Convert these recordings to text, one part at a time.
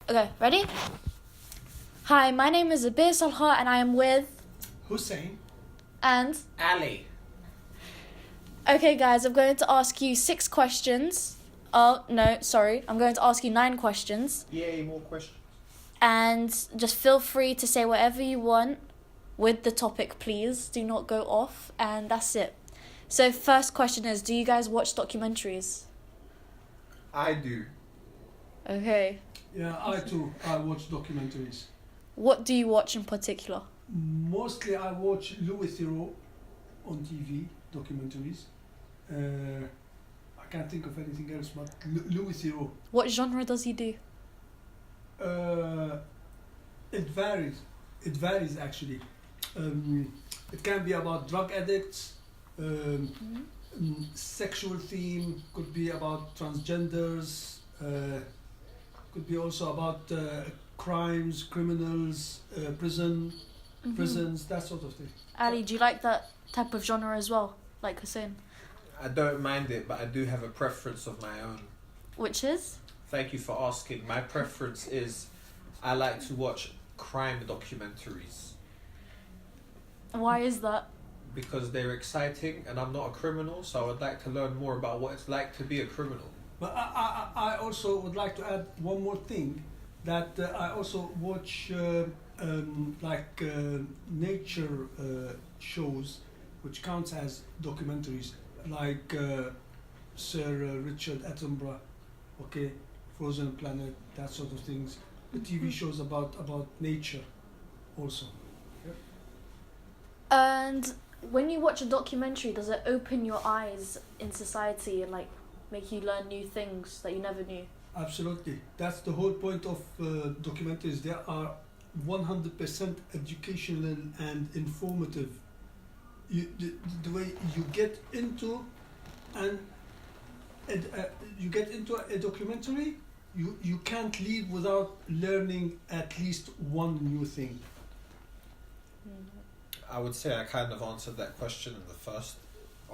Okay, ready? Hi, my name is Abir Salha and I am with... Hussein. And... Ali. Okay, guys, I'm going to ask you 6 questions. Oh, no, sorry. I'm going to ask you 9 questions. Yay, more questions. And just feel free to say whatever you want with the topic, please. Do not go off. And that's it. So, first question is, do you guys watch documentaries? I do. Okay. Yeah, I too. I watch documentaries. What do you watch in particular? Mostly I watch Louis Theroux on TV, documentaries. I can't think of anything else but Louis Theroux. What genre does he do? It varies. It varies actually. It can be about drug addicts, sexual theme, could be about transgenders, could be also about crimes, criminals, prisons, that sort of thing. Ali, do you like that type of genre as well? Like Hussein? I don't mind it, but I do have a preference of my own. Which is? Thank you for asking. My preference is I like to watch crime documentaries Why is that? because they're exciting and I'm not a criminal, so I would like to learn more about what it's like to be a criminal. But I also would like to add one more thing, that I also watch nature shows, which counts as documentaries, like Sir Richard Attenborough, okay, Frozen Planet, that sort of things. The TV shows about nature, also. And when you watch a documentary, does it open your eyes in society and like make you learn new things that you never knew? Absolutely, that's the whole point of documentaries. They are 100% educational and informative. The way you get into you get into a documentary, you can't leave without learning at least one new thing. I would say I kind of answered that question in the first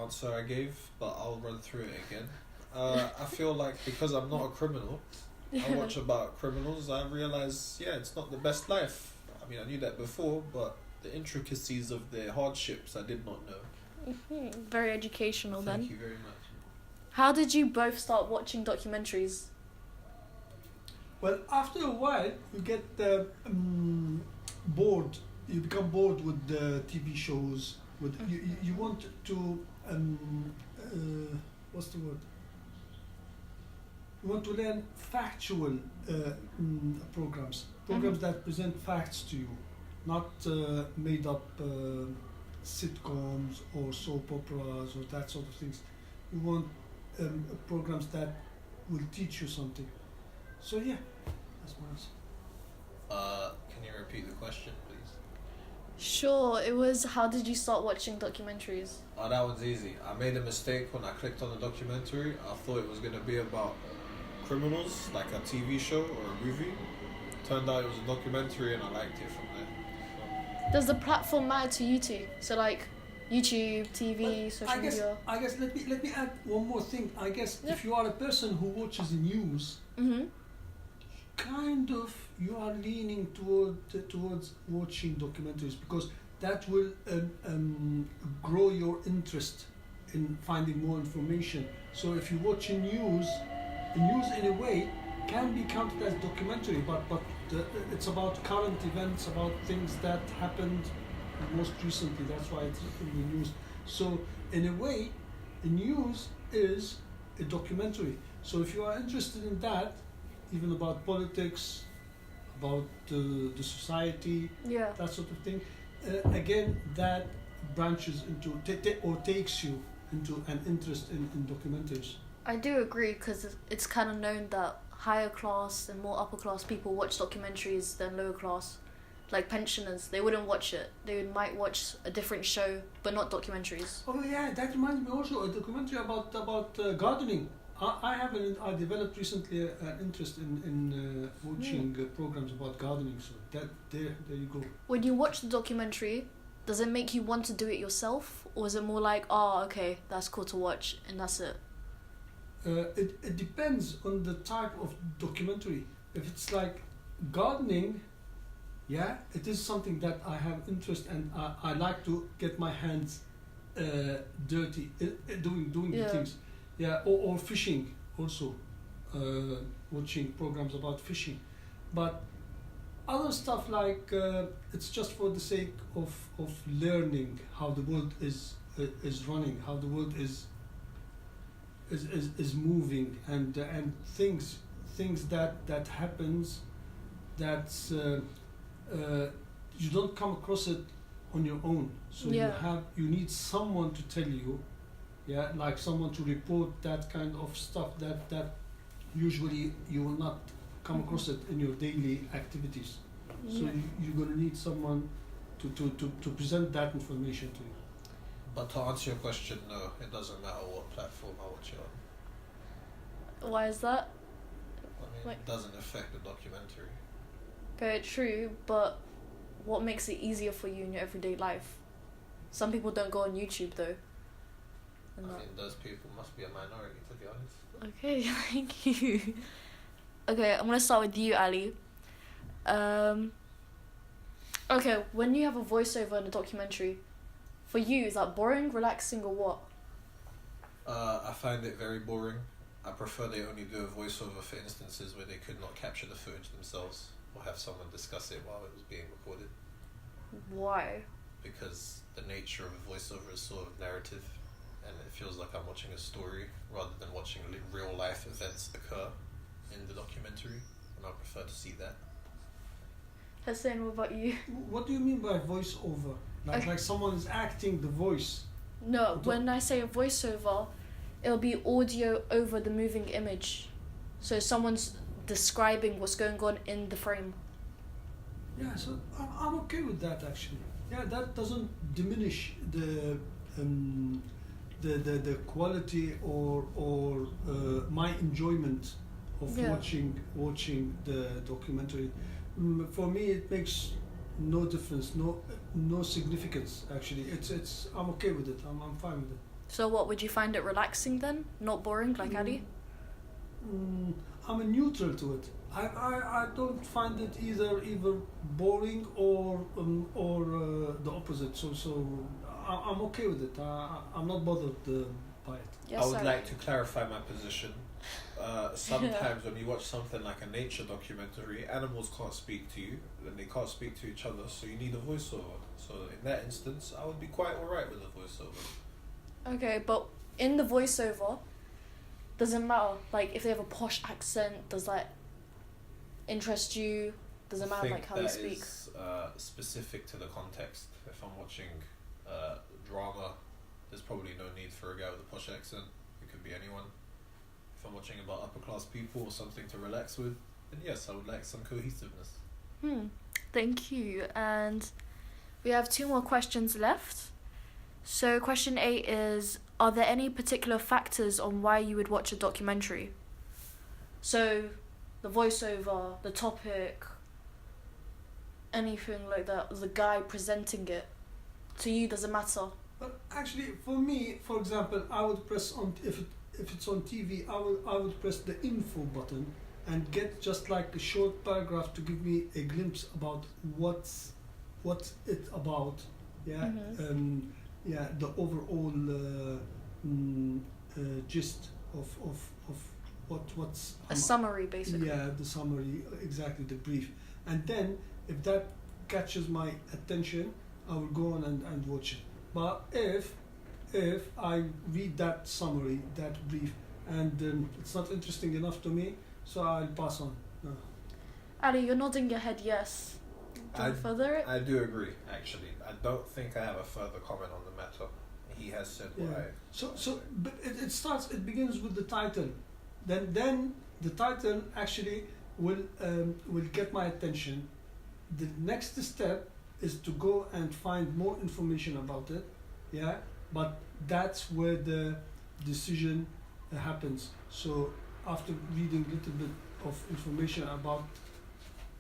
answer I gave, but I'll run through it again. I feel like because I'm not a criminal, I watch about criminals, I realise, it's not the best life. I mean, I knew that before, but the intricacies of their hardships I did not know. Very educational then. Thank you very much. How did you both start watching documentaries? Well, after a while, you get bored. You become bored with the TV shows. You want to what's the word? You want to learn factual programs that present facts to you, not made up sitcoms or soap operas or that sort of things. You want programs that will teach you something. So yeah, that's my answer. Can you repeat the question, please? Sure, it was how did you start watching documentaries? Oh, that one's easy. I made a mistake when I clicked on the documentary. I thought it was going to be about criminals, like a TV show or a movie. Turned out it was a documentary and I liked it from there. Does the platform matter to you two? So like YouTube, TV, social media? I guess let me add one more thing. I guess if you are a person who watches the news, kind of you are leaning towards watching documentaries, because that will grow your interest in finding more information. So if you watch the news in a way can be counted as documentary, but it's about current events, about things that happened most recently. That's why it's in the news. So in a way, the news is a documentary. So if you are interested in that, even about politics, about the society, that sort of thing, again, that branches into or takes you into an interest in documentaries. I do agree, because it's kind of known that higher class and more upper class people watch documentaries than lower class. Like pensioners, they wouldn't watch it. They might watch a different show, but not documentaries. Oh yeah, that reminds me also a documentary about gardening. I developed recently an interest in watching programs about gardening. So there you go. When you watch the documentary, does it make you want to do it yourself, or is it more like, oh, okay, that's cool to watch and that's it? It depends on the type of documentary. If it's like gardening, yeah, it is something that I have interest and I like to get my hands dirty doing the Yeah. things, yeah, or fishing also, watching programs about fishing, but other stuff like it's just for the sake of learning how the world is running, how the world is moving, and things that happens that's you don't come across it on your own, so Yeah. you need someone to tell you, yeah, like someone to report that kind of stuff that usually you will not come across it in your daily activities, so Yeah. you're going to need someone to present that information to you. But to answer your question, no, it doesn't matter what platform I watch it on. Why is that? I mean, Like- it doesn't affect the documentary. Okay, true, but what makes it easier for you in your everyday life? Some people don't go on YouTube though. I And that- mean, those people must be a minority, to be honest. Okay, thank you. Okay, I'm gonna start with you, Ali. Okay, when you have a voiceover in a documentary, for you, is that boring, relaxing, or what? I find it very boring. I prefer they only do a voiceover for instances where they could not capture the footage themselves or have someone discuss it while it was being recorded. Why? Because the nature of a voiceover is sort of narrative, and it feels like I'm watching a story rather than watching real life events occur in the documentary, and I prefer to see that. Hussein, what about you? What do you mean by voiceover? Okay. Like someone is acting the voice. No, when I say a voiceover, it'll be audio over the moving image. So someone's describing what's going on in the frame. Yeah, so I'm okay with that actually. Yeah, that doesn't diminish the quality or my enjoyment of Yeah. watching the documentary. For me, it makes no difference, no significance actually. It's I'm okay with it. I'm fine with it. So what, would you find it relaxing then? Not boring like Ali? I'm a neutral to it. I don't find it either boring or the opposite. So I'm okay with it. I'm not bothered by it. Yes, I would sir. like to clarify my position. Sometimes when you watch something like a nature documentary, animals can't speak to you and they can't speak to each other, so you need a voiceover. So in that instance, I would be quite alright with a voiceover. Okay, but in the voiceover, doesn't matter. Like, if they have a posh accent, does that interest you? Doesn't matter, like, how they speak. Is specific to the context. If I'm watching drama, there's probably no need for a guy with a posh accent. It could be anyone. If I'm watching about upper class people or something to relax with, then yes, I would like some cohesiveness. Thank you. And we have 2 more questions left. So question 8 is, are there any particular factors on why you would watch a documentary? So the voiceover, the topic, anything like that, the guy presenting it. To you, does it matter? But actually, for me, for example, I would press on if it's on TV, I would press the info button and get just like a short paragraph to give me a glimpse about what's it about. Yeah, Mhm. yeah, the overall gist of what's A summary, basically. yeah, the summary, exactly, the brief. And then if that catches my attention, I will go on and watch it. But if I read that summary, that brief, and it's not interesting enough to me, so I'll pass on. No. Ali, you're nodding your head yes. Do you want to further it? I do agree, actually. I don't think I have a further comment on the matter. He has said what Yeah. I... So but it begins with the title. Then the title actually will get my attention. The next step is to go and find more information about it, yeah, but that's where the decision happens. So after reading a little bit of information about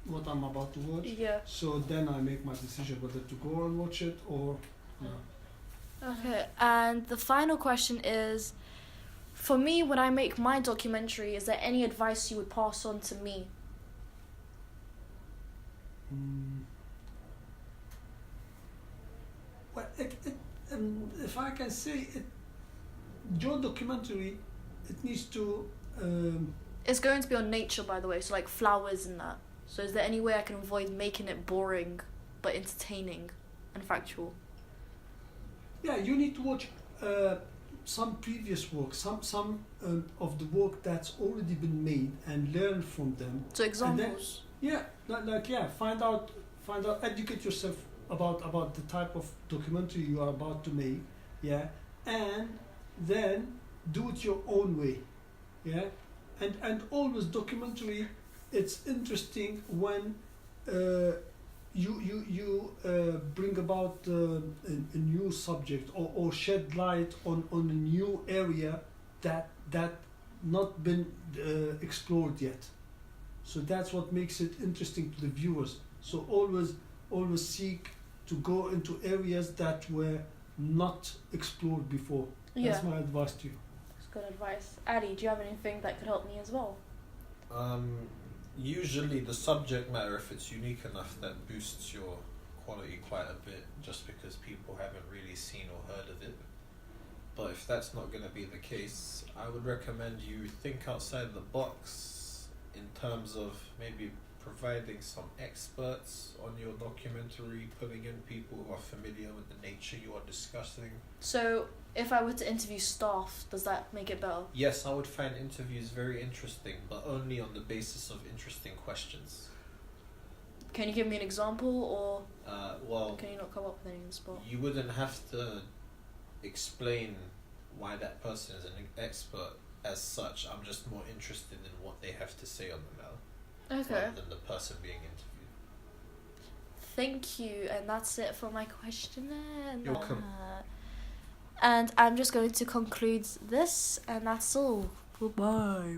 what I'm about to watch, Yeah. so then I make my decision whether to go and watch it or no. Okay, and the final question is, for me, when I make my documentary, is there any advice you would pass on to me? Mm. Well, if I can say it, your documentary, it needs to. It's going to be on nature, by the way, so like flowers and that. So is there any way I can avoid making it boring but entertaining and factual? Yeah, you need to watch some previous work, some of the work that's already been made, and learn from them. So examples. Yeah, find out, educate yourself about the type of documentary you are about to make. Yeah, and then do it your own way. Yeah, and always documentary. It's interesting when you bring about a new subject, or shed light on a new area that not been explored yet. So that's what makes it interesting to the viewers. So always seek to go into areas that were not explored before. That's my advice to you. That's good advice. Ali, do you have anything that could help me as well? Usually the subject matter, if it's unique enough, that boosts your quality quite a bit, just because people haven't really seen or heard of it. But if that's not going to be the case, I would recommend you think outside the box in terms of maybe providing some experts on your documentary, putting in people who are familiar with the nature you are discussing. So if I were to interview staff, does that make it better? Yes, I would find interviews very interesting, but only on the basis of interesting questions. Can you give me an example, or well, can you not come up with any on the spot? You wouldn't have to explain why that person is an expert as such. I'm just more interested in what they have to say on the matter, Okay. rather than the person being interviewed. Thank you, and that's it for my questionnaire. You're welcome. And I'm just going to conclude this, and that's all. Goodbye.